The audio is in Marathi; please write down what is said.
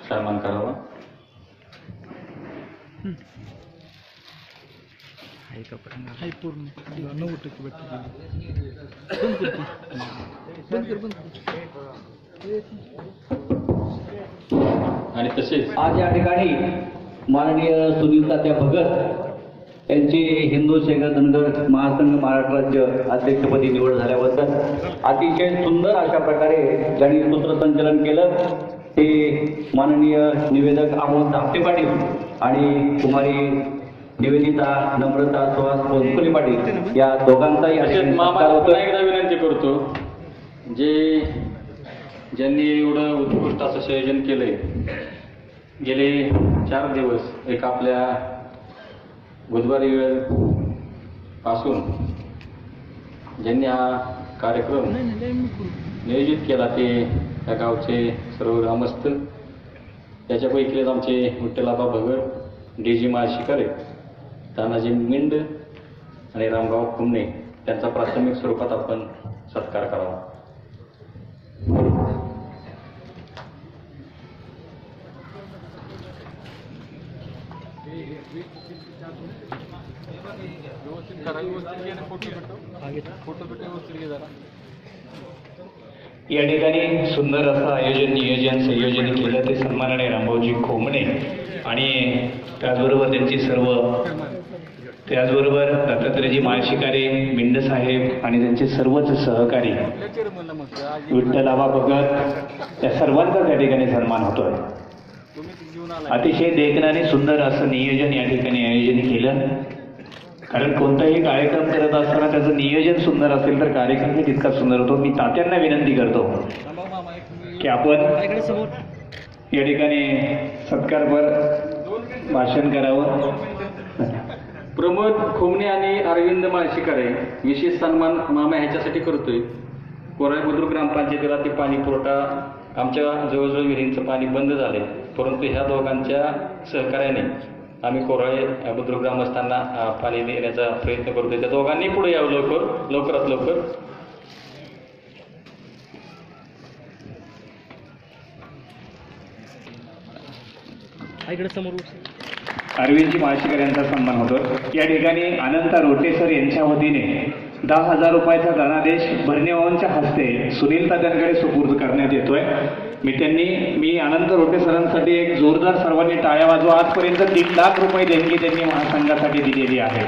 सन्मान करावा. हाय पूर्ण 90% आणि तसेच आज या ठिकाणी माननीय सुनील तात्या भगत यांची हिंदू सेना धनगर महासंघ महाराष्ट्र राज्य अध्यक्षपदी निवड झाल्याबद्दल अतिशय सुंदर अशा प्रकारे ज्यांनी सूत्रसंचलन केलं ते माननीय निवेदक अमोल धापटे पाटील आणि कुमारी निवेदिता नम्रता सुहास पोंचुले पाटील या दोघांचाही तसेच मामाला पुन्हा एकदा विनंती करतो, ज्यांनी एवढं उत्कृष्ट असं संयोजन केलंय. गेले 4 दिवस एक आपल्या बुधवारी वेळ पासून ज्यांनी हा कार्यक्रम नियोजित केला ते त्या गावचे सर्व ग्रामस्थ, त्याच्यापैकीच आमचे विठ्ठलाबा भगत, डी.जी. माळशिकारे, तानाजी मिंड आणि रामगाव खुमणे त्यांचा प्राथमिक स्वरूपात आपण सत्कार करावा. या ठिकाणी सुंदर असं नियोजन संयोजन केलं ते सन्माननीय रामभाऊजी खोमणे आणि त्याचबरोबर दत्तात्रयजी माळशिकारे, मिंड साहेब आणि त्यांचे सर्वच सहकारी विठ्ठलाबा भगत या सर्वांचा त्या ठिकाणी सन्मान होतोय. अतिशय देखणारे सुंदर असं नियोजन या ठिकाणी आयोजन केलं. कारण कोणताही कार्यक्रम करत असताना त्याचं नियोजन सुंदर असेल तर कार्यक्रमही तितका सुंदर होतो. मी तात्यांना विनंती करतो की आपण या ठिकाणी सत्कारपर भाषण करावं. प्रमोद खोमणे आणि अरविंद माळशिकारे विशेष सन्मान मामा ह्याच्यासाठी करतोय. कोराळे बुद्रुक ग्रामपंचायतीला ते पाणी पुरवठा आमच्या जवळजवळ विहिरींचं पाणी बंद झाले, परंतु ह्या दोघांच्या सहकार्याने आम्ही कोराळे बुद्रुक ग्रामस्थांना पाणी देण्याचा प्रयत्न करतोय. त्या दोघांनी पुढे यावं लवकरात लवकर. अरविंदजी माळशिकर यांचा सन्मान होतो. या ठिकाणी अनंत रोटेसर यांच्या वतीने 10,000 रुपयाचा धनादेश भरणेवांच्या हस्ते सुनील तात्यांकडे सुपूर्द करण्यात येतोय. मी अनंत रोटेसरांसाठी एक जोरदार सर्वांनी टाळ्या वाजवा. आजपर्यंत 3 लाख रुपये देणगी त्यांनी महासंघासाठी दिलेली आहे.